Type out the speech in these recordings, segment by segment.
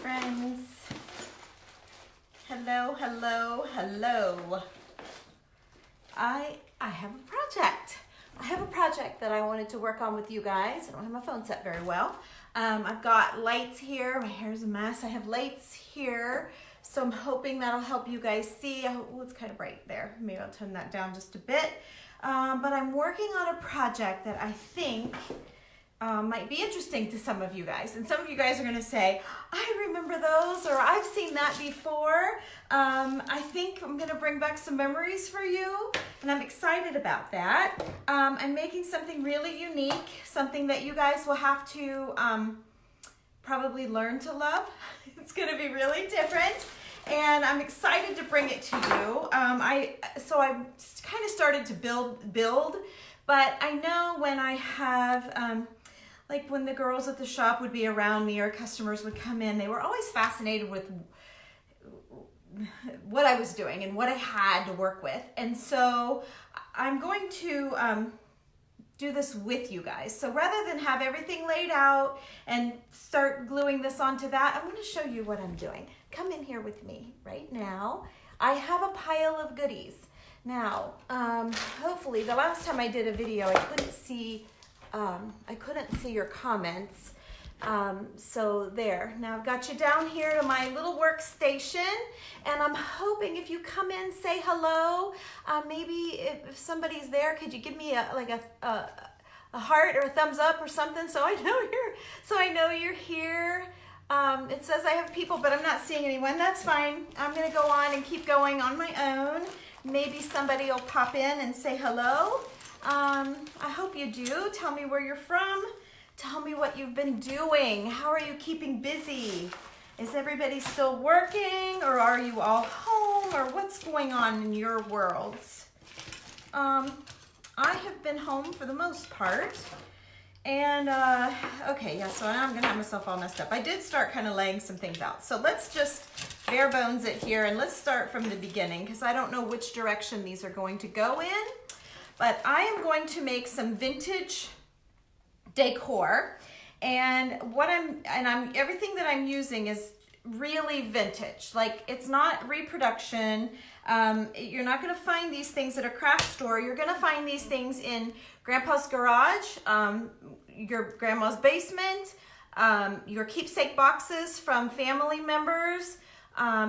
friends. Hello, hello, hello. I have a project. I have a project that I wanted to work on with you guys. I don't have my phone set very well. I've got lights here. My hair's a mess. I have lights here. So I'm hoping that'll help you guys see. Oh, it's kind of bright there. Maybe I'll turn that down just a bit. But I'm working on a project that I think might be interesting to some of you guys. And some of you guys are going to say, I remember those, or I've seen that before. I think I'm going to bring back some memories for you, and I'm excited about that. I'm making something really unique, something that you guys will have to probably learn to love. It's going to be really different, and I'm excited to bring it to you. So I kind of started to build, but I know when I have like when the girls at the shop would be around me or customers would come in, they were always fascinated with what I was doing and what I had to work with. And so I'm going to do this with you guys. So rather than have everything laid out and start gluing this onto that, I'm going to show you what I'm doing. Come in here with me right now. I have a pile of goodies. Now, hopefully the last time I did a video, I couldn't see your comments. So there, now I've got you down here to my little workstation, and I'm hoping if you come in, say hello. Maybe if somebody's there, could you give me a heart or a thumbs up or something so I know you're here. It says I have people, but I'm not seeing anyone. That's fine. I'm gonna go on and keep going on my own. Maybe somebody will pop in and say hello. I hope you do. Tell me where you're from. Tell me what you've been doing. How are you keeping busy? Is everybody still working, or are you all home, or what's going on in your worlds? I have been home for the most part. And, okay, yeah, so now I'm gonna have myself all messed up. I did start kind of laying some things out. So let's just bare bones it here, and let's start from the beginning, because I don't know which direction these are going to go in. But I am going to make some vintage decor, and everything that I'm using is really vintage. Like, it's not reproduction. You're not going to find these things at a craft store. You're going to find these things in Grandpa's garage, your grandma's basement, your keepsake boxes from family members.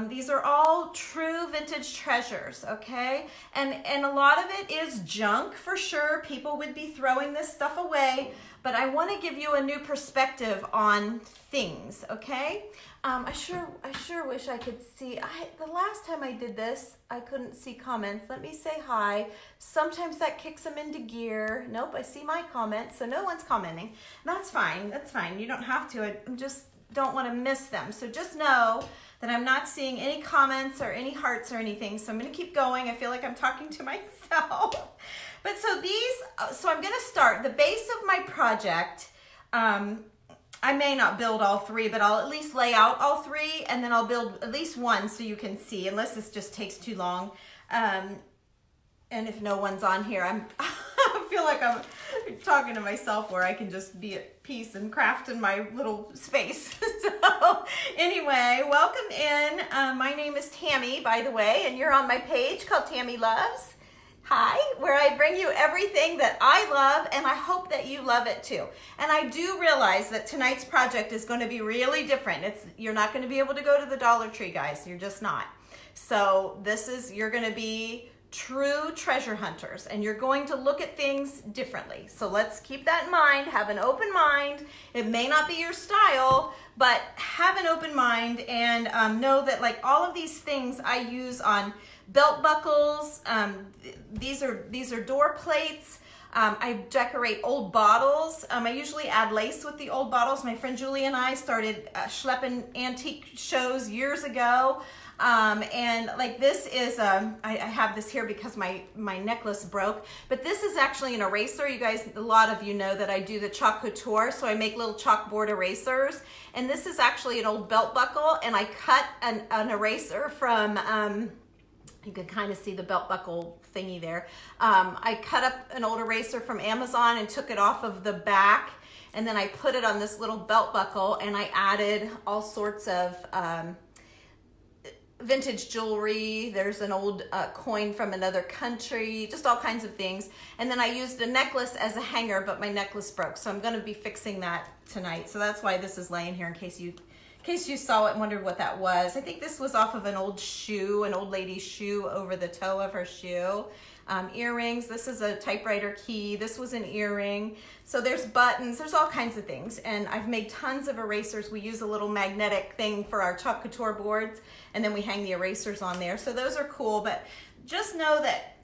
These are all true vintage treasures, okay? And a lot of it is junk for sure. People would be throwing this stuff away, but I want to give you a new perspective on things, okay? I sure wish I could see. The last time I did this, I couldn't see comments. Let me say hi. Sometimes that kicks them into gear. Nope, I see my comments, so no one's commenting. That's fine. That's fine. You don't have to. I just don't want to miss them. So just know that I'm not seeing any comments or any hearts or anything. So I'm going to keep going. I feel like I'm talking to myself. But so I'm going to start the base of my project. I may not build all three, but I'll at least lay out all three, and then I'll build at least one so you can see, unless this just takes too long. And if no one's on here, I feel like I'm talking to myself, where I can just be at peace and craft in my little space. So anyway, welcome in. My name is Tammy, by the way, and you're on my page called Tammy Loves. Hi, where I bring you everything that I love, and I hope that you love it too. And I do realize that tonight's project is going to be really different. You're not going to be able to go to the Dollar Tree, guys. You're just not. So you're going to be true treasure hunters, and you're going to look at things differently. So let's keep that in mind. Have an open mind. It may not be your style, but have an open mind, and know that like all of these things I use on belt buckles. These are door plates. I decorate old bottles. I usually add lace with the old bottles. My friend Julie and I started schlepping antique shows years ago. And like this is, I have this here because my necklace broke, but this is actually an eraser. You guys, a lot of you know that I do the chalk couture, so I make little chalkboard erasers. And this is actually an old belt buckle, and I cut an eraser from, you can kind of see the belt buckle thingy there. I cut up an old eraser from Amazon and took it off of the back, and then I put it on this little belt buckle, and I added all sorts of vintage jewelry. There's an old coin from another country, just all kinds of things. And then I used a necklace as a hanger, but my necklace broke, so I'm going to be fixing that tonight. So that's why this is laying here, in case you saw it and wondered what that was. I think this was off of an old shoe, an old lady's shoe over the toe of her shoe. Earrings. This is a typewriter key. This was an earring. So there's buttons. There's all kinds of things. And I've made tons of erasers. We use a little magnetic thing for our chalk couture boards, and then we hang the erasers on there. So those are cool. But just know that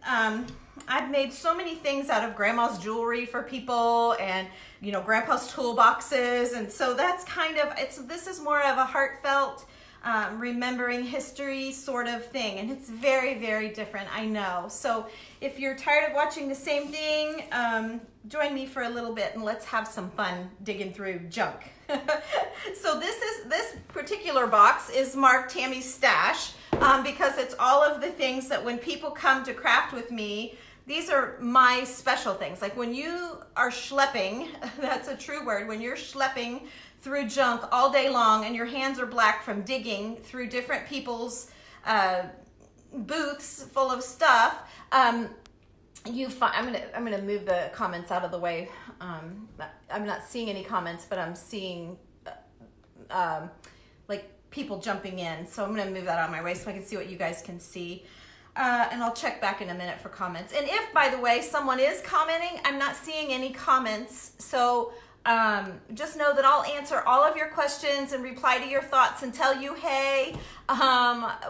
I've made so many things out of grandma's jewelry for people, and you know, grandpa's toolboxes. And so that's kind of, this is more of a heartfelt remembering history sort of thing, and it's very, very different, I know. So if you're tired of watching the same thing, join me for a little bit and let's have some fun digging through junk. So this particular box is marked Tammy's Stash, because it's all of the things that when people come to craft with me, these are my special things. Like when you are schlepping, that's a true word, when you're schlepping through junk all day long and your hands are black from digging through different people's booths full of stuff, I'm gonna move the comments out of the way. I'm not seeing any comments, but I'm seeing like people jumping in, so I'm gonna move that out of my way so I can see what you guys can see. And I'll check back in a minute for comments. And if, by the way, someone is commenting, I'm not seeing any comments, so just know that I'll answer all of your questions and reply to your thoughts and tell you, hey,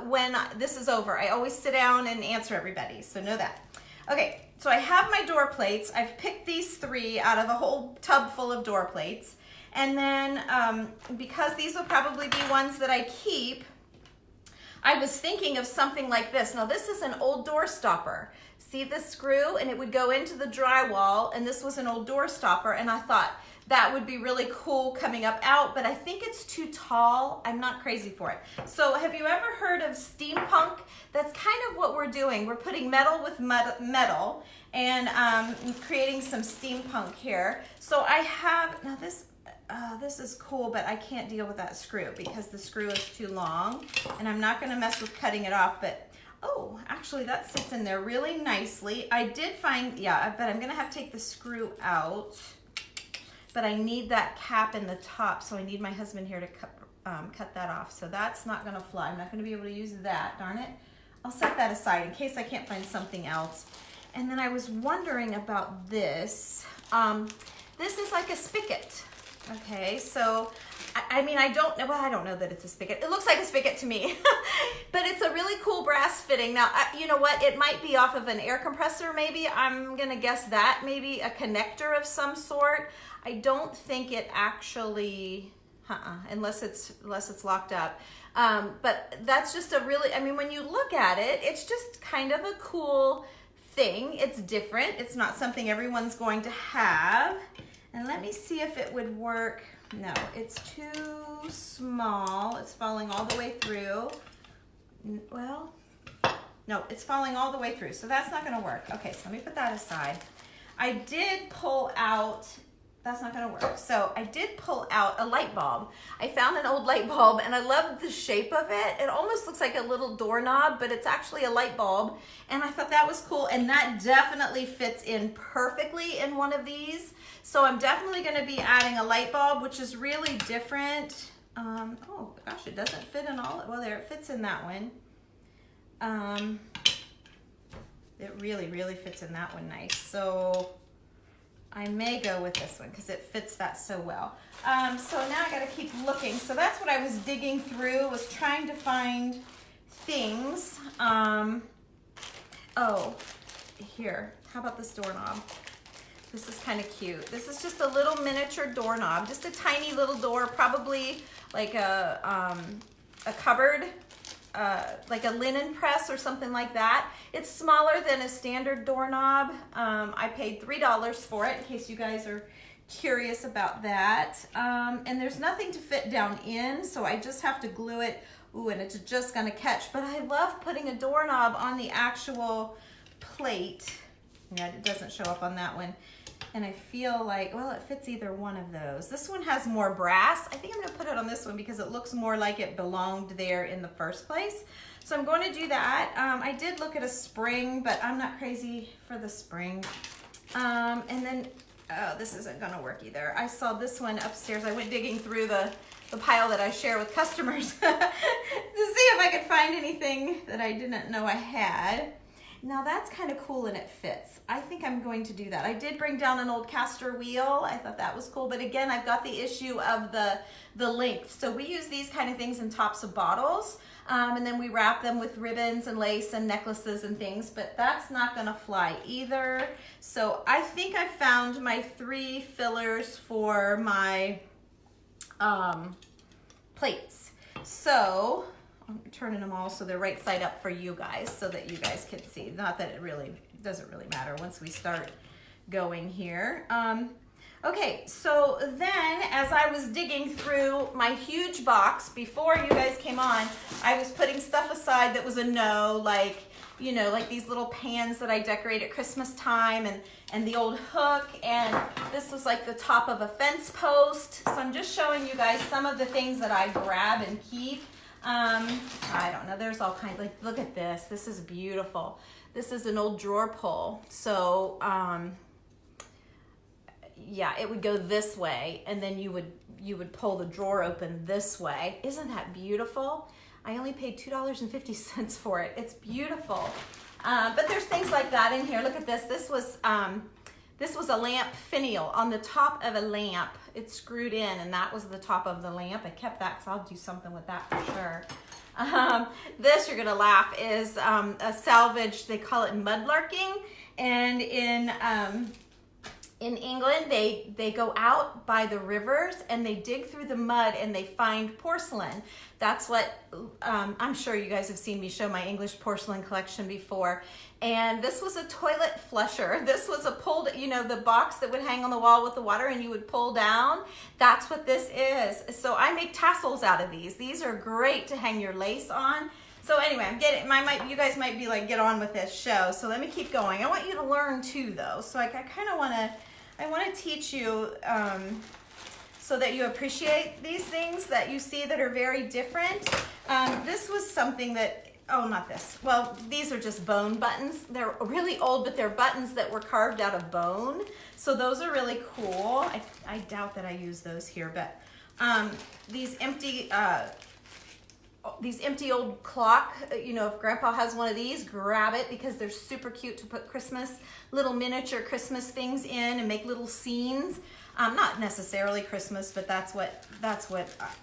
when this is over. I always sit down and answer everybody, so know that. Okay, so I have my door plates. I've picked these 3 out of a whole tub full of door plates. And then because these will probably be ones that I keep, I was thinking of something like this. Now this is an old door stopper. See this screw? And it would go into the drywall, and this was an old door stopper, and I thought that would be really cool coming up out, but I think it's too tall. I'm not crazy for it. So have you ever heard of steampunk? That's kind of what we're doing. We're putting metal with metal and creating some steampunk here. So I have, now this is cool, but I can't deal with that screw because the screw is too long, and I'm not gonna mess with cutting it off, but oh, actually that sits in there really nicely. I did find, yeah, but I'm gonna have to take the screw out, but I need that cap in the top, so I need my husband here to cut that off. So that's not gonna fly. I'm not gonna be able to use that, darn it. I'll set that aside in case I can't find something else. And then I was wondering about this. This is like a spigot. Okay, so I mean, I don't know that it's a spigot. It looks like a spigot to me, but it's a really cool brass fitting. Now, you know what? It might be off of an air compressor, maybe. I'm gonna guess that. Maybe a connector of some sort. I don't think it actually, unless it's locked up. But that's just a really, I mean, when you look at it, it's just kind of a cool thing. It's different. It's not something everyone's going to have. And let me see if it would work. No, it's too small. It's falling all the way through. Well, no, it's falling all the way through, so that's not gonna work. Okay, so let me put that aside. I did pull out, that's not gonna work. So I did pull out a light bulb. I found an old light bulb and I love the shape of it. It almost looks like a little doorknob, but it's actually a light bulb. And I thought that was cool, and that definitely fits in perfectly in one of these. So I'm definitely gonna be adding a light bulb, which is really different. Oh gosh, it doesn't fit in all, well there, it fits in that one. It really, really fits in that one nice. So I may go with this one because it fits that so well. So now I gotta keep looking. So that's what I was digging through, was trying to find things. Oh, here, how about this doorknob? This is kind of cute. This is just a little miniature doorknob, just a tiny little door, probably like a cupboard, like a linen press or something like that. It's smaller than a standard doorknob. I paid $3 for it, in case you guys are curious about that. And there's nothing to fit down in, so I just have to glue it. Ooh, and it's just gonna catch. But I love putting a doorknob on the actual plate. Yeah, it doesn't show up on that one. And I feel like, well, it fits either one of those. This one has more brass. I think I'm gonna put it on this one because it looks more like it belonged there in the first place. So I'm going to do that. I did look at a spring, but I'm not crazy for the spring. And then, oh, this isn't gonna work either. I saw this one upstairs. I went digging through the pile that I share with customers to see if I could find anything that I didn't know I had. Now that's kind of cool and it fits. I think I'm going to do that. I did bring down an old caster wheel. I thought that was cool, but again, I've got the issue of the length. So we use these kind of things in tops of bottles, and then we wrap them with ribbons and lace and necklaces and things, but that's not gonna fly either. So I think I found my 3 fillers for my plates. So I'm turning them all so they're right side up for you guys so that you guys can see. Not that it really doesn't really matter once we start going here. Okay, so then as I was digging through my huge box before you guys came on, I was putting stuff aside that was a no, like, you know, like these little pans that I decorate at Christmas time, and the old hook, and this was like the top of a fence post. So I'm just showing you guys some of the things that I grab and keep. I don't know, there's all kinds, like, look at this. This is beautiful. This is an old drawer pull. So, yeah, it would go this way, and then you would pull the drawer open this way. Isn't that beautiful? I only paid $2.50 for it. It's beautiful. But there's things like that in here. Look at this. This was a lamp finial on the top of a lamp. It's screwed in, and that was the top of the lamp. I kept that because I'll do something with that for sure. This, you're gonna laugh, is a salvage. They call it mudlarking, and in England, they go out by the rivers and they dig through the mud and they find porcelain. That's what, I'm sure you guys have seen me show my English porcelain collection before. And this was a toilet flusher. This was a pulled, you know, the box that would hang on the wall with the water and you would pull down. That's what this is. So I make tassels out of these. These are great to hang your lace on. So anyway, I'm getting, you guys might be like, get on with this show. So let me keep going. I want you to learn too though. So I kind of want to teach you so that you appreciate these things that you see that are very different. This was something that, oh, not this. Well, these are just bone buttons. They're really old, but they're buttons that were carved out of bone. So those are really cool. I doubt that I use those here, but these empty old clock, you know, if Grandpa has one of these, grab it because they're super cute to put little miniature Christmas things in and make little scenes. Not necessarily Christmas, but that's what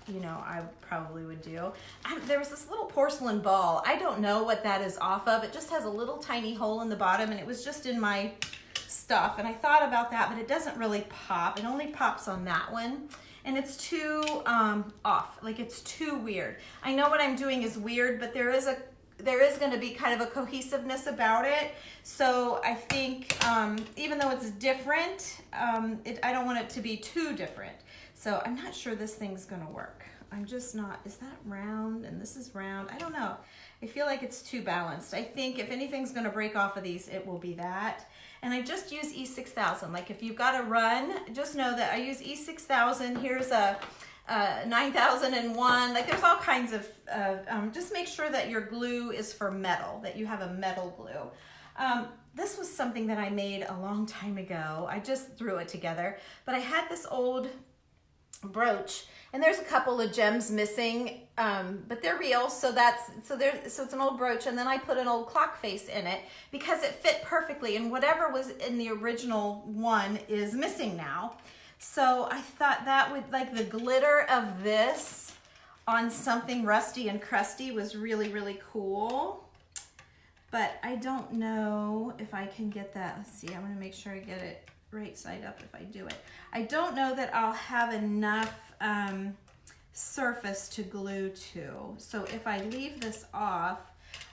you know, I probably would do. There was this little porcelain ball. I don't know what that is off of. It just has a little tiny hole in the bottom, and it was just in my stuff. And I thought about that, but it doesn't really pop. It only pops on that one. And it's too off, like it's too weird. I know what I'm doing is weird, but there is going to be kind of a cohesiveness about it. So I think even though it's different, I don't want it to be too different. So I'm not sure this thing's going to work. I'm just not, is that round and this is round? I don't know. I feel like it's too balanced. I think if anything's going to break off of these, it will be that. And I just use E6000. Like if you've got a run, just know that I use E6000. Here's a 9001. Like there's all kinds of, just make sure that your glue is for metal, that you have a metal glue. This was something that I made a long time ago. I just threw it together, but I had this old brooch and there's a couple of gems missing, but they're real. So it's an old brooch, and then I put an old clock face in it because it fit perfectly, and whatever was in the original one is missing now. So I thought that would, like, the glitter of this on something rusty and crusty was really, really cool. But I don't know if I can get that. Let's see, I want to make sure I get it right side up if I do it. I don't know that I'll have enough surface to glue to. So if I leave this off,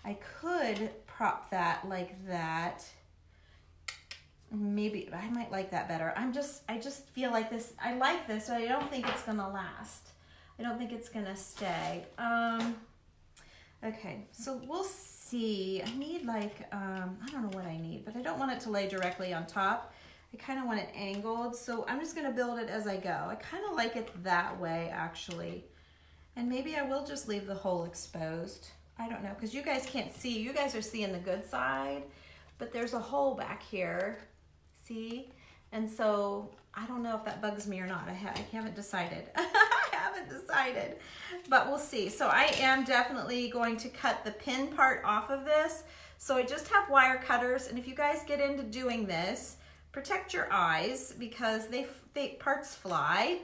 I could prop that like that. Maybe I might like that better. I just feel like this, I like this, but I don't think it's gonna last. I don't think it's gonna stay. Okay, so we'll see. I need like, I don't know what I need, but I don't want it to lay directly on top. I kind of want it angled, so I'm just gonna build it as I go. I kind of like it that way, actually. And maybe I will just leave the hole exposed. I don't know, because you guys can't see. You guys are seeing the good side, but there's a hole back here, see? And so I don't know if that bugs me or not. I haven't decided. I haven't decided, but we'll see. So I am definitely going to cut the pin part off of this. So I just have wire cutters, and if you guys get into doing this, protect your eyes because they parts fly.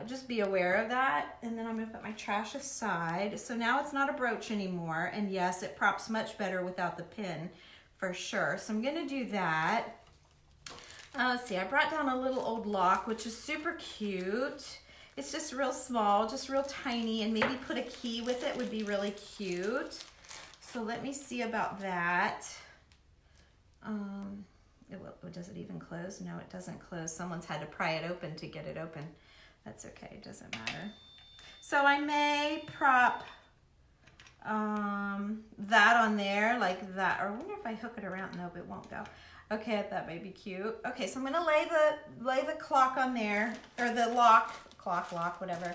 Just be aware of that. And then I'm gonna put my trash aside. So now it's not a brooch anymore. And yes, it props much better without the pin for sure. So I'm gonna do that. Let's see, I brought down a little old lock, which is super cute. It's just real small, just real tiny, and maybe put a key with it would be really cute. So let me see about that. Does it even close? No, it doesn't close. Someone's had to pry it open to get it open. That's okay, it doesn't matter. So I may prop that on there like that, or I wonder if I hook it around. Nope, it won't go. Okay, that may be cute. Okay, so I'm gonna lay the clock on there, or the clock, whatever.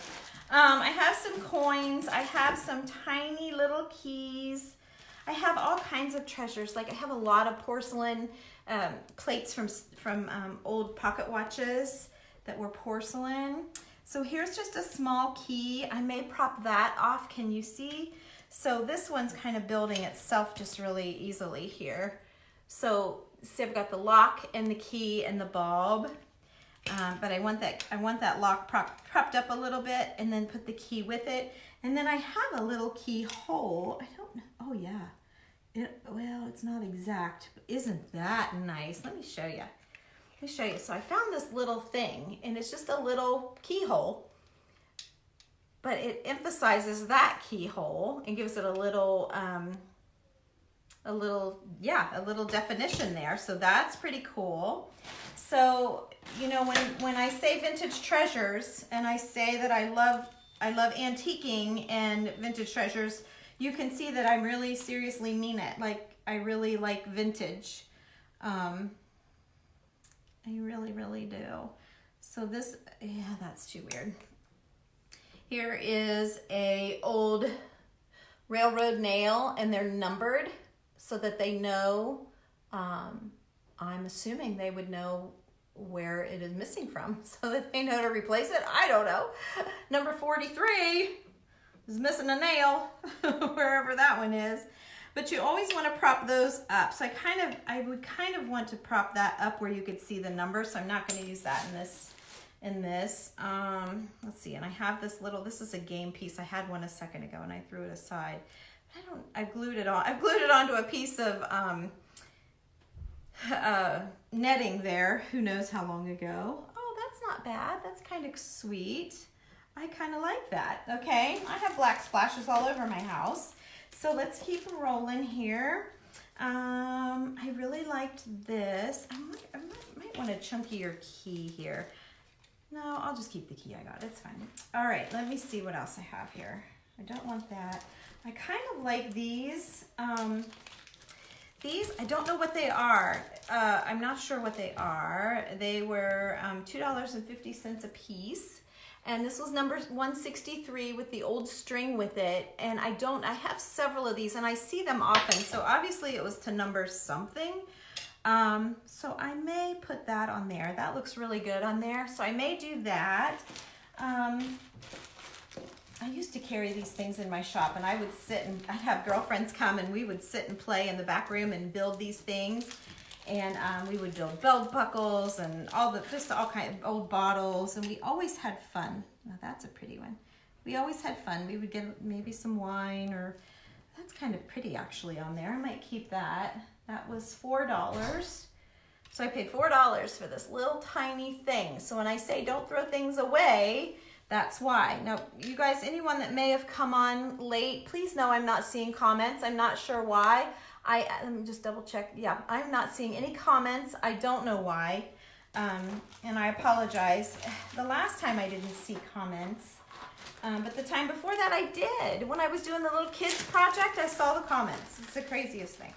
I have some coins. I have some tiny little keys. I have all kinds of treasures. Like I have a lot of porcelain plates from old pocket watches that were porcelain. So here's just a small key. I may prop that off. Can you see? So this one's kind of building itself just really easily here. So see, I've got the lock and the key and the bulb. But I want that lock propped up a little bit, and then put the key with it. And then I have a little keyhole. I don't know. Oh yeah. Well, it's not exact, but isn't that nice? Let me show you. So I found this little thing, and it's just a little keyhole, but it emphasizes that keyhole and gives it a little definition there. So that's pretty cool. So, you know, when I say vintage treasures and I say that I love antiquing and vintage treasures, you can see that I really seriously mean it. Like, I really like vintage. I really, really do. So this, yeah, that's too weird. Here is a old railroad nail, and they're numbered so that they know, I'm assuming they would know where it is missing from so that they know to replace it. I don't know. Number 43 is missing a nail, wherever that one is. But you always want to prop those up. So I would kind of want to prop that up where you could see the number. So I'm not going to use that in this. Let's see. And I have this is a game piece. I had one a second ago and I threw it aside. I've glued it onto a piece of netting there. Who knows how long ago. Oh, that's not bad. That's kind of sweet. I kind of like that. Okay. I have black splashes all over my house. So let's keep rolling here. I really liked this. I might want a chunkier key here. No, I'll just keep the key I got. It's fine. All right, let me see what else I have here. I don't want that. I kind of like these. These, I don't know what they are. I'm not sure what they are. They were $2.50 a piece. And this was number 163 with the old string with it. And I have several of these and I see them often. So obviously it was to number something. So I may put that on there. That looks really good on there. So I may do that. I used to carry these things in my shop, and I would sit and I'd have girlfriends come and we would sit and play in the back room and build these things. And we would build belt buckles and all kinds of old bottles, and we always had fun. Now that's a pretty one. We always had fun. We would get maybe some wine, or that's kind of pretty actually on there. I might keep that. That was $4. So I paid $4 for this little tiny thing. So when I say don't throw things away, that's why. Now, you guys, anyone that may have come on late, please know I'm not seeing comments. I'm not sure why. Let me just double check. Yeah, I'm not seeing any comments. I don't know why. And I apologize. The last time I didn't see comments, but the time before that I did. When I was doing the little kids project, I saw the comments. It's the craziest thing.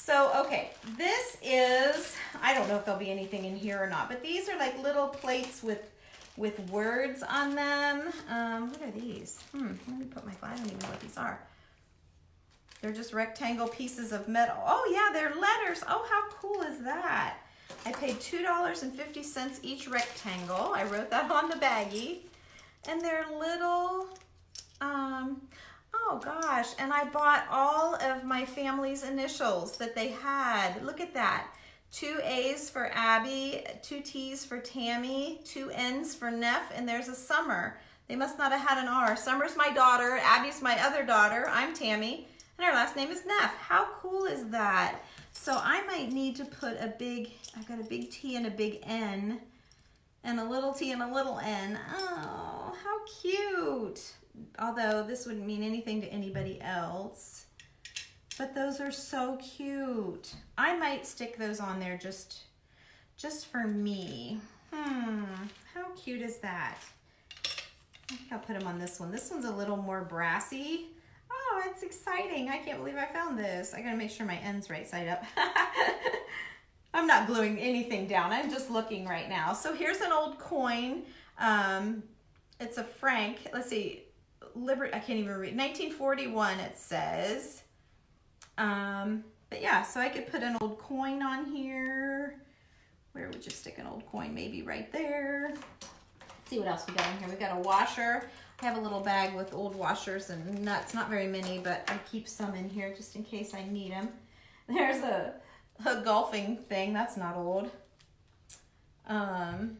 So, okay, this is, I don't know if there'll be anything in here or not, but these are like little plates with words on them. What are these? Let me put my, I don't even know what these are. They're just rectangle pieces of metal. Oh yeah, they're letters. Oh, how cool is that? I paid $2.50 each rectangle. I wrote that on the baggie. And they're little, oh gosh, and I bought all of my family's initials that they had. Look at that. 2 A's for Abby, 2 T's for Tammy, 2 N's for Neff, and there's a Summer. They must not have had an R. Summer's my daughter, Abby's my other daughter, I'm Tammy, and her last name is Neff. How cool is that? So I might need to put a big, I got a big T and a big N, and a little T and a little N. Oh, how cute. Although this wouldn't mean anything to anybody else. But those are so cute. I might stick those on there just for me. How cute is that? I think I'll put them on this one. This one's a little more brassy. Oh, it's exciting. I can't believe I found this. I gotta make sure my end's right side up. I'm not gluing anything down. I'm just looking right now. So here's an old coin. It's a franc. Let's see. I can't even read. 1941 it says. But yeah, so I could put an old coin on here. Where would you stick an old coin? Maybe right there. Let's see what else we got in here. We got a washer. I have a little bag with old washers and nuts. Not very many, but I keep some in here just in case I need them. There's a golfing thing. That's not old. Let's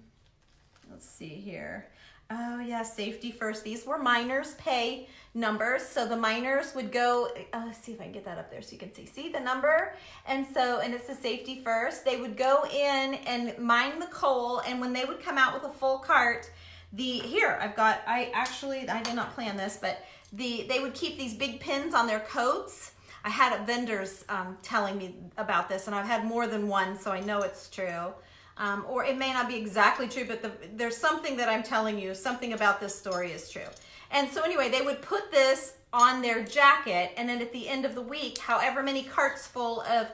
see here. Oh yeah, safety first. These were miners' pay numbers. So the miners would go, let's see if I can get that up there so you can see the number. And it's the safety first. They would go in and mine the coal, and when they would come out with a full cart, I did not plan this, but they would keep these big pins on their coats. I had vendors telling me about this, and I've had more than one, so I know it's true. Or it may not be exactly true, but there's something that I'm telling you, something about this story is true. And so anyway, they would put this on their jacket, and then at the end of the week, however many carts full of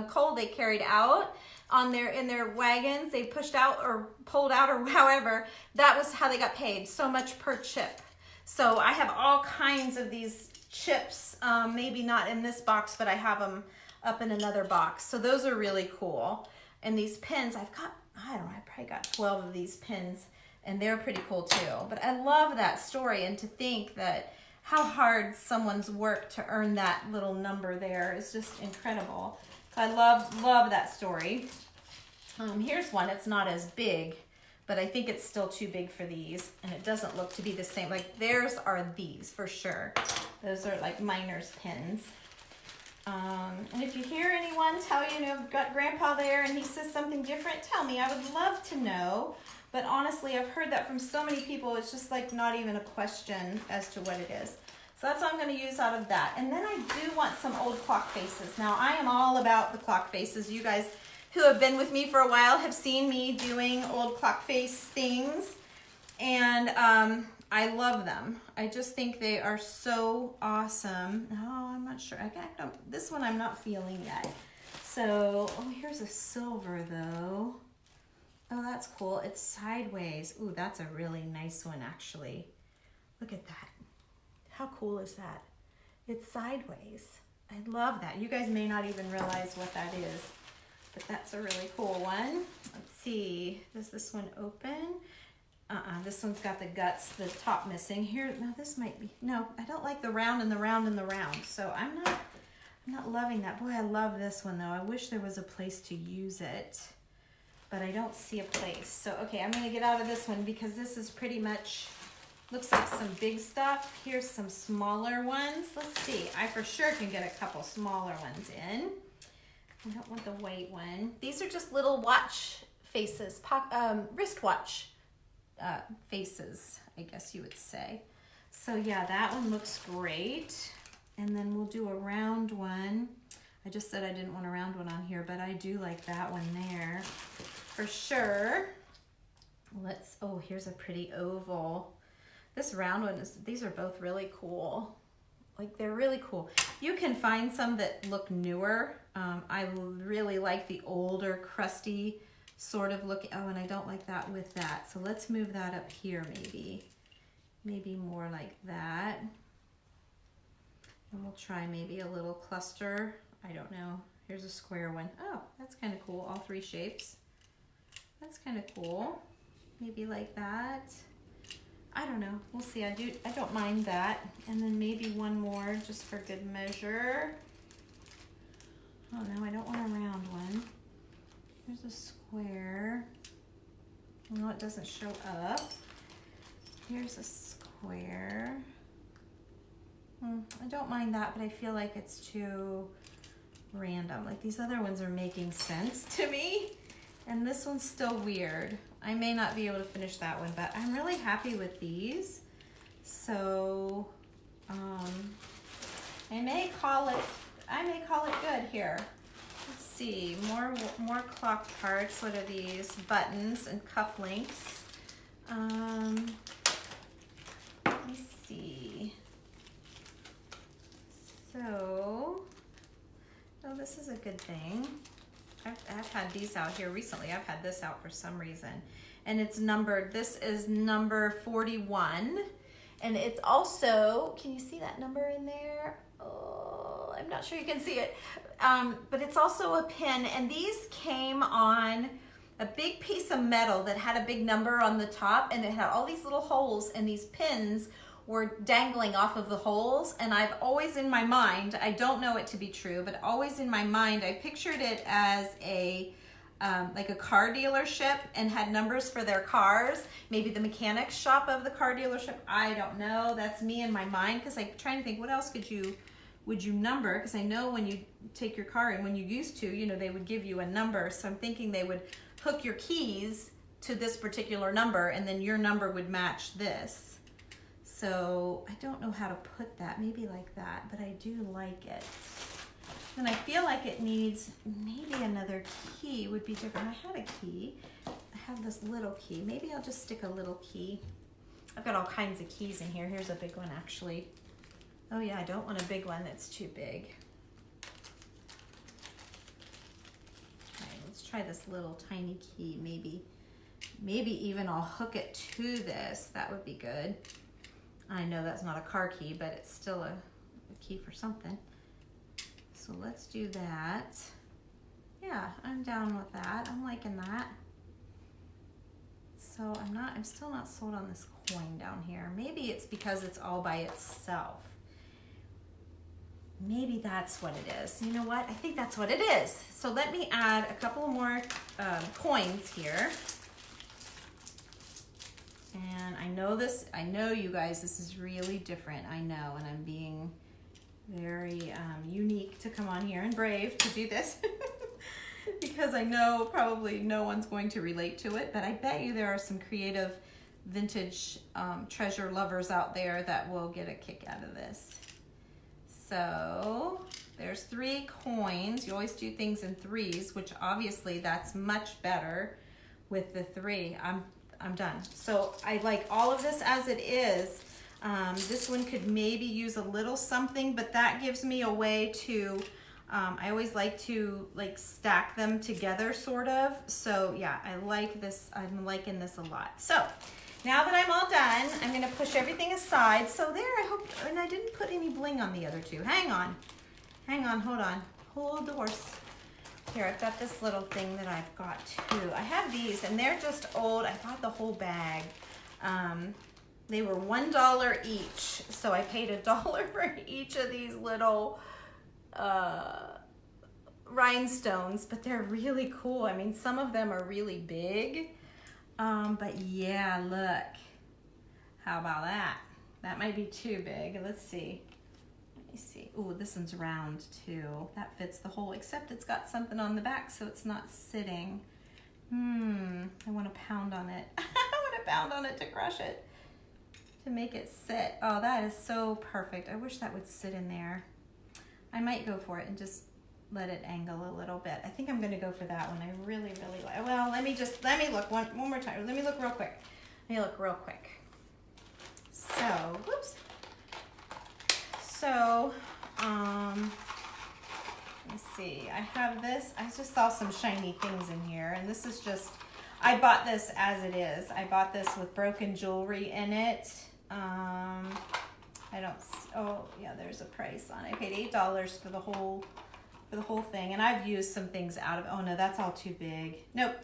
coal they carried out in their wagons, they pushed out or pulled out or however, that was how they got paid, so much per chip. So I have all kinds of these chips, maybe not in this box, but I have them up in another box. So those are really cool. And these pins, I probably got 12 of these pins, and they're pretty cool too. But I love that story, and to think that how hard someone's worked to earn that little number there is just incredible. So I love that story. Here's one. It's not as big, but I think it's still too big for these, and it doesn't look to be the same. Like theirs are these for sure. Those are like miner's pins. And if you hear anyone tell you, I've got Grandpa there and he says something different, tell me. I would love to know. But honestly, I've heard that from so many people, it's just like not even a question as to what it is. So that's what I'm going to use out of that. And then I do want some old clock faces. Now, I am all about the clock faces. You guys who have been with me for a while have seen me doing old clock face things. And I love them. I just think they are so awesome. Oh, I'm not sure. This one I'm not feeling yet. So, here's a silver though. Oh, that's cool. It's sideways. Ooh, that's a really nice one actually. Look at that. How cool is that? It's sideways. I love that. You guys may not even realize what that is, but that's a really cool one. Let's see. Does this one open? This one's got the guts, the top missing. Here, no, this might be, no, I don't like the round and the round and the round. So I'm not loving that. Boy, I love this one though. I wish there was a place to use it, but I don't see a place. So, okay, I'm gonna get out of this one because this is pretty much, looks like some big stuff. Here's some smaller ones. Let's see, I for sure can get a couple smaller ones in. I don't want the white one. These are just little watch faces, wristwatch faces, I guess you would say. So yeah, that one looks great. And then we'll do a round one. I just said I didn't want a round one on here, but I do like that one there for sure. Oh, here's a pretty oval. This round one these are both really cool. Like they're really cool. You can find some that look newer I really like the older, crusty sort of look. Oh, and I don't like that with that. So let's move that up here maybe. Maybe more like that. And we'll try maybe a little cluster. I don't know. Here's a square one. Oh, that's kind of cool. All three shapes. That's kind of cool. Maybe like that. I don't know. We'll see. I don't mind that. And then maybe one more just for good measure. Oh no, I don't want a round one. Here's a square. No, it doesn't show up. Here's a square. I don't mind that, but I feel like it's too random. Like these other ones are making sense to me, and this one's still weird. I may not be able to finish that one, but I'm really happy with these. So I may call it good here. Let's see, more clock parts. What are these? Buttons and cufflinks. Let me see. So, oh, this is a good thing. I've had these out here recently. I've had this out for some reason. And it's numbered. This is number 41. And it's also, can you see that number in there? Oh, I'm not sure you can see it. But it's also a pin. And these came on a big piece of metal that had a big number on the top. And it had all these little holes, and these pins were dangling off of the holes. And I've always in my mind, I don't know it to be true, but always in my mind, I pictured it as a like a car dealership and had numbers for their cars. Maybe the mechanics shop of the car dealership. I don't know. That's me in my mind, because I'm trying to think, what else would you number? Because I know when you take your car in, when you used to, you know, they would give you a number. So I'm thinking they would hook your keys to this particular number, and then your number would match this. So I don't know how to put that, maybe like that, but I do like it. And I feel like it needs maybe another key would be different. I had a key. I have this little key. Maybe I'll just stick a little key. I've got all kinds of keys in here. Here's a big one actually. Oh yeah, I don't want a big one that's too big. Okay, let's try this little tiny key. Maybe even I'll hook it to this. That would be good. I know that's not a car key, but it's still a key for something. So let's do that. Yeah, I'm down with that. I'm liking that. So I'm still not sold on this coin down here. Maybe it's because it's all by itself. Maybe that's what it is. You know what? I think that's what it is. So let me add a couple more coins here. And I know you guys, this is really different. I know, and I'm being very unique to come on here and brave to do this because I know probably no one's going to relate to it, but I bet you there are some creative vintage treasure lovers out there that will get a kick out of this. So there's 3 coins. You always do things in 3s, which obviously that's much better with the 3. I'm done. So I like all of this as it is. This one could maybe use a little something, but that gives me a way to, I always like to stack them together sort of. So yeah, I like this. I'm liking this a lot. So now that I'm all done, I'm gonna push everything aside. So there, I hope, and I didn't put any bling on the other 2. Hang on, hold on, hold the horse. Here, I've got this little thing that I've got too. I have these, and they're just old. I bought the whole bag. They were $1 each, so I paid $1 for each of these little rhinestones, but they're really cool. I mean, some of them are really big, but yeah, look. How about that? That might be too big. Let's see. See, oh, this one's round too. That fits the hole, except it's got something on the back, so it's not sitting. I want to pound on it. I want to pound on it to crush it, to make it sit. Oh, that is so perfect. I wish that would sit in there. I might go for it and just let it angle a little bit. I think I'm going to go for that one. I really, really like. Well, let me look one more time. Let me look real quick. So, whoops. So, Let me see. I have this. I just saw some shiny things in here, and this is just, I bought this as it is. I bought this with broken jewelry in it. I don't, oh yeah, there's a price on it. I paid $8 for the whole thing, and I've used some things out of, oh no, that's all too big. Nope,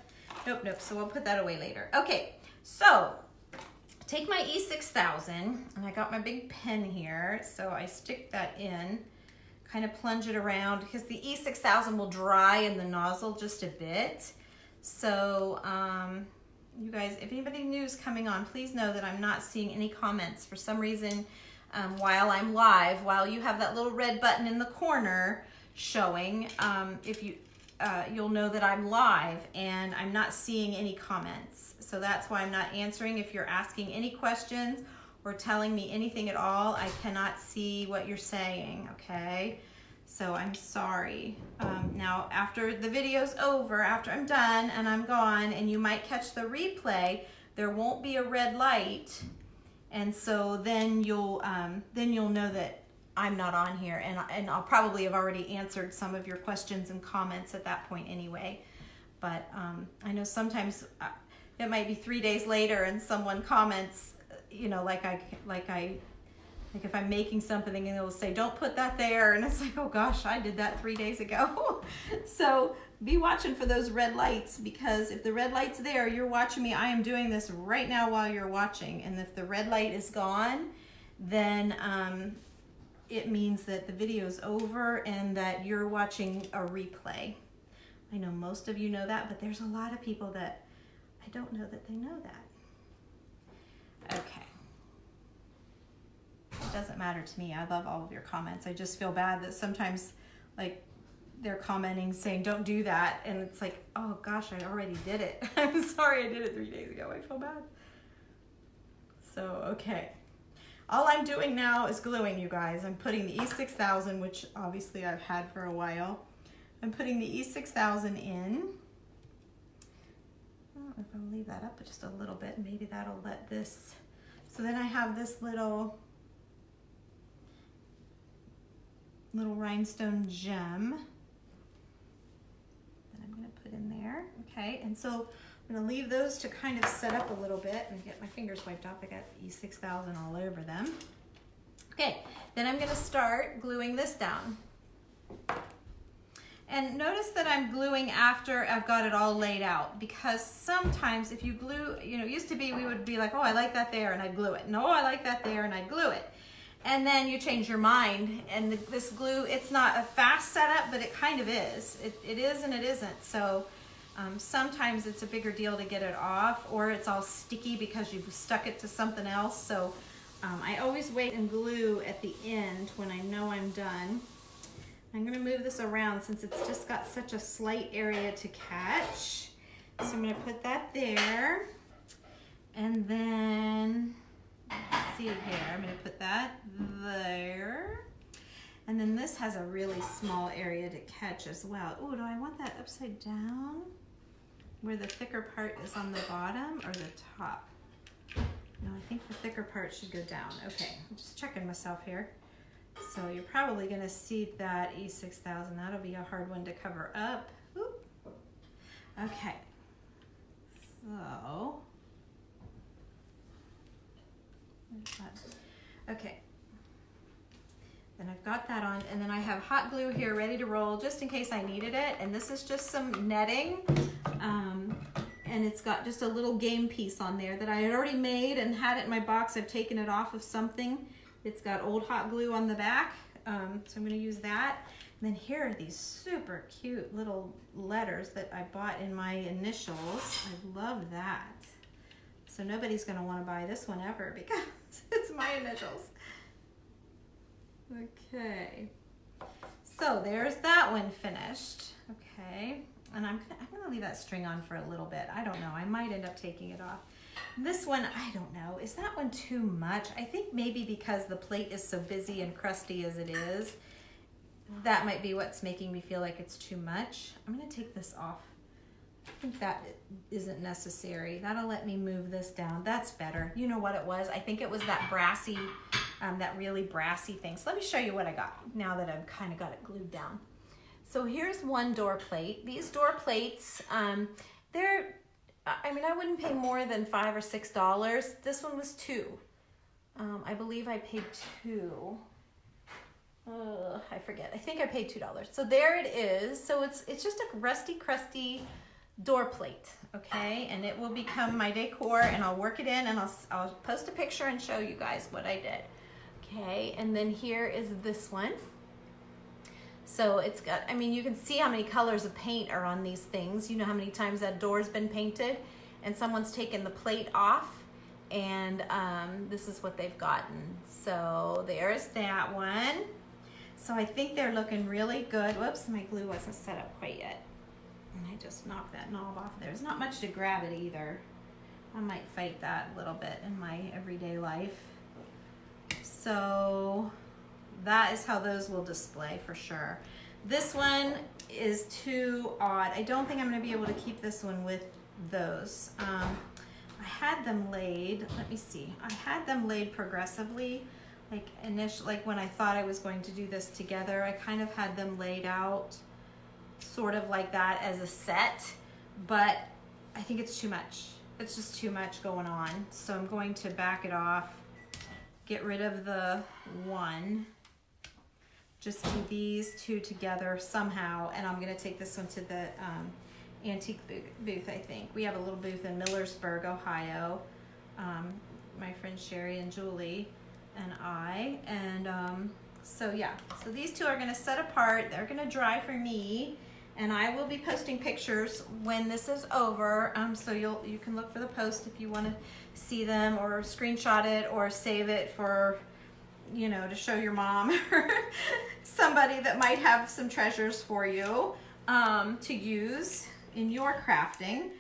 nope, nope, so we'll put that away later. Okay, so take my E6000, and I got my big pen here, so I stick that in, kind of plunge it around, because the E6000 will dry in the nozzle just a bit. So, you guys, if anybody new is coming on, please know that I'm not seeing any comments for some reason while I'm live, while you have that little red button in the corner showing. If you, you'll know that I'm live and I'm not seeing any comments. So that's why I'm not answering. If you're asking any questions or telling me anything at all, I cannot see what you're saying, okay? So I'm sorry. Now, after the video's over, after I'm done and I'm gone, and you might catch the replay, there won't be a red light, and so then you'll know that I'm not on here, and I'll probably have already answered some of your questions and comments at that point anyway. But I know sometimes it might be 3 days later, and someone comments, you know, like if I'm making something and they'll say, don't put that there. And it's like, oh gosh, I did that 3 days ago. So be watching for those red lights, because if the red light's there, you're watching me. I am doing this right now while you're watching. And if the red light is gone, then it means that the video's over and that you're watching a replay. I know most of you know that, but there's a lot of people that I don't know that they know that. Okay. It doesn't matter to me. I love all of your comments. I just feel bad that sometimes, like, they're commenting saying don't do that, and it's like, oh gosh, I already did it. I'm sorry, I did it 3 days ago. I feel bad. So okay, all I'm doing now is gluing, you guys. I'm putting the E6000, which obviously I've had for a while. I'm putting the E6000 in. I don't know if I'll leave that up just a little bit. Maybe that'll let this. So then I have this little rhinestone gem that I'm going to put in there. Okay, and so I'm going to leave those to kind of set up a little bit and get my fingers wiped off. I got E6000 all over them. Okay, then I'm going to start gluing this down. And notice that I'm gluing after I've got it all laid out, because sometimes if you glue, you know, it used to be we would be like, oh, I like that there, and I'd glue it. No, I like that there, and I'd glue it. And then you change your mind, and this glue, it's not a fast setup, but it kind of is. It is and it isn't. So sometimes it's a bigger deal to get it off, or it's all sticky because you've stuck it to something else. So I always wait and glue at the end when I know I'm done. I'm going to move this around since it's just got such a slight area to catch. So I'm going to put that there, and then let's see here, I'm going to put that there, and then this has a really small area to catch as well. Oh, do I want that upside down where the thicker part is on the bottom, or the top? No, I think the thicker part should go down. Okay, I'm just checking myself here. So you're probably going to see that E6000. That'll be a hard one to cover up. Oop. Okay, so okay, then I've got that on, and then I have hot glue here ready to roll just in case I needed it. And this is just some netting, and it's got just a little game piece on there that I had already made and had it in my box. I've taken it off of something. It's got old hot glue on the back, so I'm going to use that. And then here are these super cute little letters that I bought in my initials. I love that. So nobody's going to want to buy this one ever because it's my initials. Okay, so there's that one finished. Okay, and I'm gonna leave that string on for a little bit. I don't know, I might end up taking it off. This one, I don't know, is that one too much? I think maybe because the plate is so busy and crusty as it is, that might be what's making me feel like it's too much. I'm gonna take this off. I think that isn't necessary. That'll let me move this down. That's better. You know what it was? I think it was that brassy, that really brassy thing. So let me show you what I got now that I've kind of got it glued down. So here's one door plate. These door plates, they're, I mean, I wouldn't pay more than $5 or $6. This one was $2. I believe I paid $2. I forget. I think I paid $2. So there it is. So it's just a rusty, crusty door plate, okay? And it will become my decor, and I'll work it in, and I'll post a picture and show you guys what I did. Okay, and then here is this one. So it's got, I mean, you can see how many colors of paint are on these things. You know how many times that door's been painted, and someone's taken the plate off, and this is what they've gotten. So there's that one. So I think they're looking really good. Whoops, my glue wasn't set up quite yet. And I just knocked that knob off. There's not much to grab it either. I might fight that a little bit in my everyday life. So that is how those will display for sure. This one is too odd. I don't think I'm gonna be able to keep this one with those. I had them laid, let me see. I had them laid progressively. Like like when I thought I was going to do this together, I kind of had them laid out sort of like that as a set, but I think it's too much. It's just too much going on. So I'm going to back it off, get rid of the one, just do these two together somehow, and I'm gonna take this one to the antique booth, I think. We have a little booth in Millersburg, Ohio. My friends Sherry and Julie and I, and so yeah, so these two are gonna set apart. They're gonna dry for me, and I will be posting pictures when this is over, so you can look for the post if you want to see them, or screenshot it, or save it for, you know, to show your mom or somebody that might have some treasures for you to use in your crafting.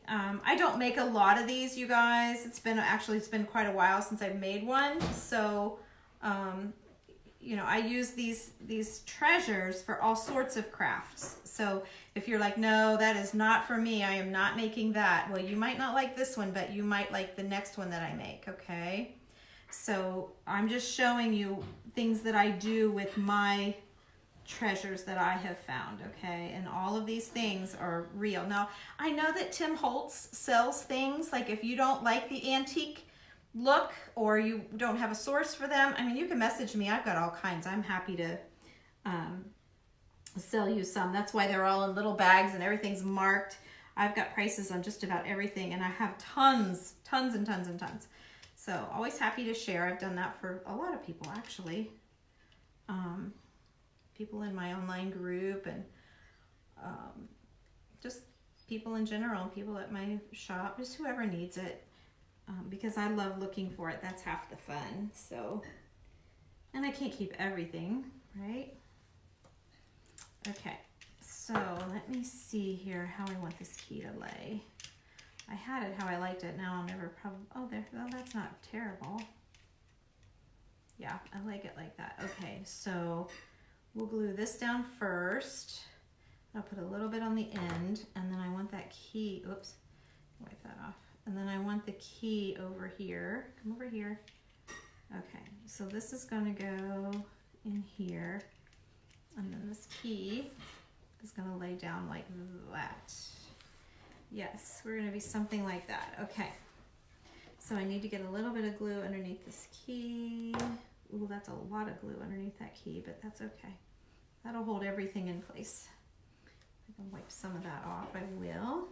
I don't make a lot of these, you guys. It's been quite a while since I've made one. So, you know, I use these treasures for all sorts of crafts. So if you're like, no, that is not for me, I am not making that. Well, you might not like this one, but you might like the next one that I make, okay? So I'm just showing you things that I do with my treasures that I have found, okay? And all of these things are real. Now, I know that Tim Holtz sells things, like if you don't like the antique look or you don't have a source for them, I mean, you can message me. I've got all kinds. I'm happy to sell you some. That's why they're all in little bags and everything's marked. I've got prices on just about everything, and I have tons and tons and tons. So always happy to share. I've done that for a lot of people, actually. People in my online group, and just people in general, people at my shop, just whoever needs it, because I love looking for it. That's half the fun. So, and I can't keep everything, right? Okay, so let me see here how I want this key to lay. I had it how I liked it. Now I'll never probably, oh, there, well, that's not terrible. Yeah, I like it like that. Okay, so we'll glue this down first. I'll put a little bit on the end, and then I want that key, oops, wipe that off. And then I want the key over here. Come over here. Okay, so this is gonna go in here, and then this key is gonna lay down like that. Yes, we're gonna be something like that. Okay, so I need to get a little bit of glue underneath this key. Ooh, that's a lot of glue underneath that key, but that's okay. That'll hold everything in place. I can wipe some of that off, I will.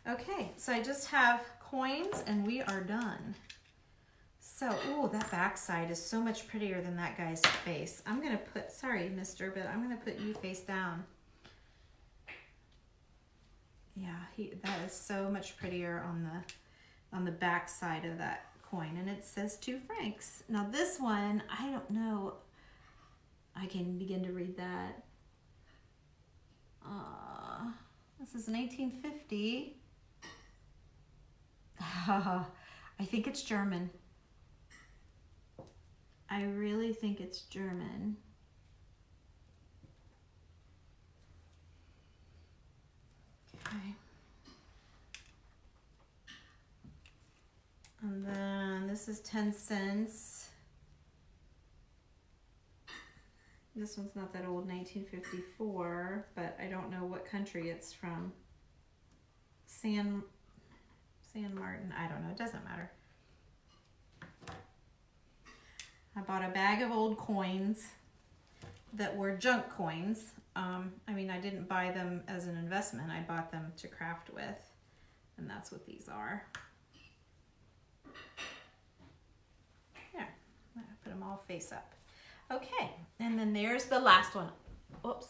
Okay, so I just have coins and we are done. So, ooh, that back side is so much prettier than that guy's face. I'm gonna put, sorry mister, but I'm gonna put you face down. Yeah, that is so much prettier on the back side of that coin, and it says 2 francs. Now this one, I don't know, I can begin to read that. This is 1950. I think it's German. I really think it's German. Okay. And then this is 10 cents. this one's not that old, 1954, but I don't know what country it's from. San Martin, I don't know, it doesn't matter. I bought a bag of old coins that were junk coins. I mean, I didn't buy them as an investment, I bought them to craft with, and that's what these are. There, I put them all face up. Okay, and then there's the last one. Oops,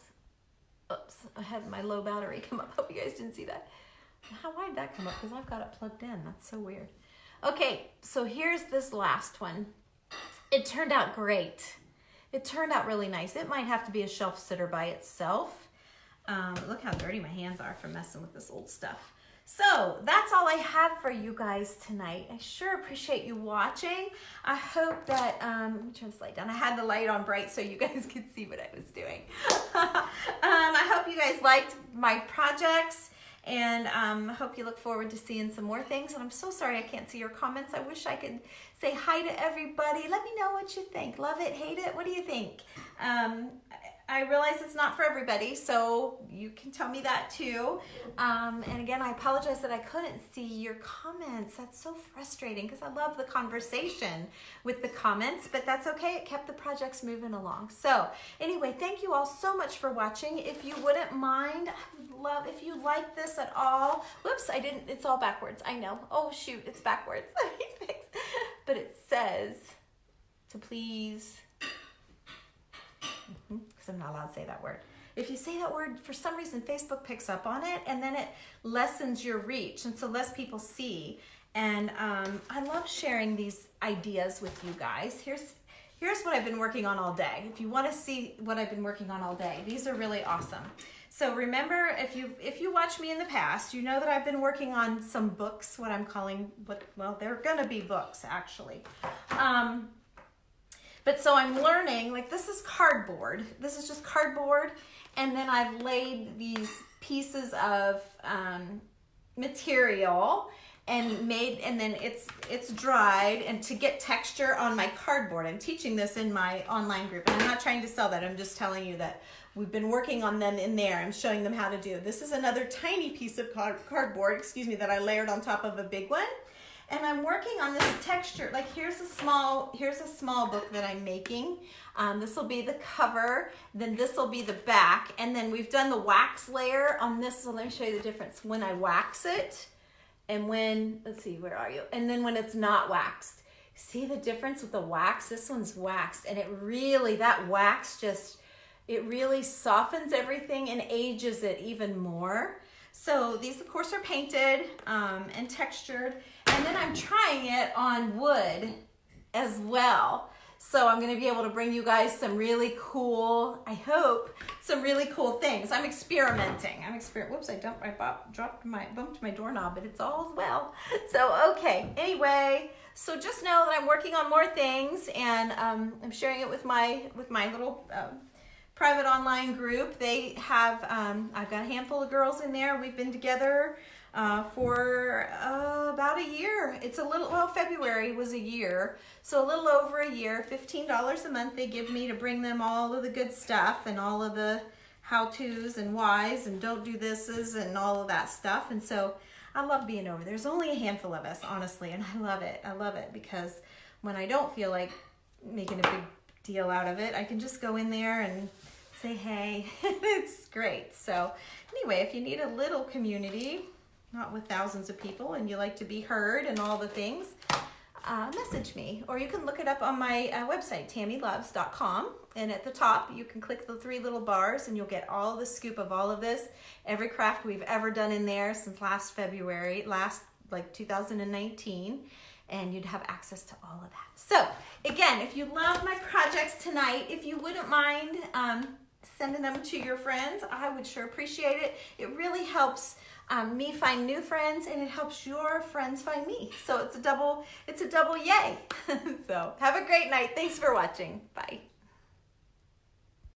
I had my low battery come up. Hope you guys didn't see that. Why did that come up? Because I've got it plugged in. That's so weird. Okay, so here's this last one. It turned out great. It turned out really nice. It might have to be a shelf sitter by itself. Look how dirty my hands are from messing with this old stuff. So that's all I have for you guys tonight. I sure appreciate you watching. I hope that, let me turn this light down. I had the light on bright so you guys could see what I was doing. I hope you guys liked my projects, and I hope you look forward to seeing some more things. And I'm so sorry I can't see your comments. I wish I could say hi to everybody. Let me know what you think. Love it, hate it, what do you think? I realize it's not for everybody, so you can tell me that too. And again, I apologize that I couldn't see your comments. That's so frustrating because I love the conversation with the comments, but that's okay. It kept the projects moving along. So anyway, thank you all so much for watching. If you wouldn't mind, I would love if you like this at all. Whoops, I didn't, it's all backwards. I know. Oh shoot, it's backwards. But it says to please, because I'm not allowed to say that word. If you say that word, for some reason, Facebook picks up on it, and then it lessens your reach, and so less people see. And I love sharing these ideas with you guys. Here's what I've been working on all day. If you want to see what I've been working on all day, these are really awesome. So remember, if you watched me in the past, you know that I've been working on some books, what I'm calling, well, they're gonna be books, actually. But so I'm learning, like this is cardboard. This is just cardboard. And then I've laid these pieces of material and then it's dried, and to get texture on my cardboard. I'm teaching this in my online group, and I'm not trying to sell that. I'm just telling you that we've been working on them in there. I'm showing them how to do. This is another tiny piece of cardboard, that I layered on top of a big one. And I'm working on this texture. Like here's a small book that I'm making. This will be the cover, then this will be the back, and then we've done the wax layer on this. So let me show you the difference when I wax it and when, let's see, where are you? And then when it's not waxed. See the difference with the wax? This one's waxed, and it really, that wax it really softens everything and ages it even more. So these, of course, are painted and textured. And then I'm trying it on wood as well. So I'm going to be able to bring you guys some really cool, I hope, some really cool things. I'm experimenting. Whoops, I bumped my doorknob, but it's all well. So, okay. Anyway, so just know that I'm working on more things, and I'm sharing it with my little private online group. They have, I've got a handful of girls in there. We've been together for about a year. It's a little, well, February was a year, so a little over a year. $15 a month they give me to bring them all of the good stuff and all of the how-tos and whys and don't do thises and all of that stuff. And so I love being over. There's only a handful of us, honestly, and I love it. I love it because when I don't feel like making a big deal out of it, I can just go in there and say hey. It's great. So anyway, if you need a little community, not with thousands of people, and you like to be heard and all the things, message me. Or you can look it up on my website, tammyloves.com, and at the top you can click the 3 little bars and you'll get all the scoop of all of this, every craft we've ever done in there since last 2019, and you'd have access to all of that. So again, if you love my projects tonight, if you wouldn't mind sending them to your friends, I would sure appreciate it. It really helps me find new friends, and it helps your friends find me. So it's a double yay. So have a great night. Thanks for watching. Bye.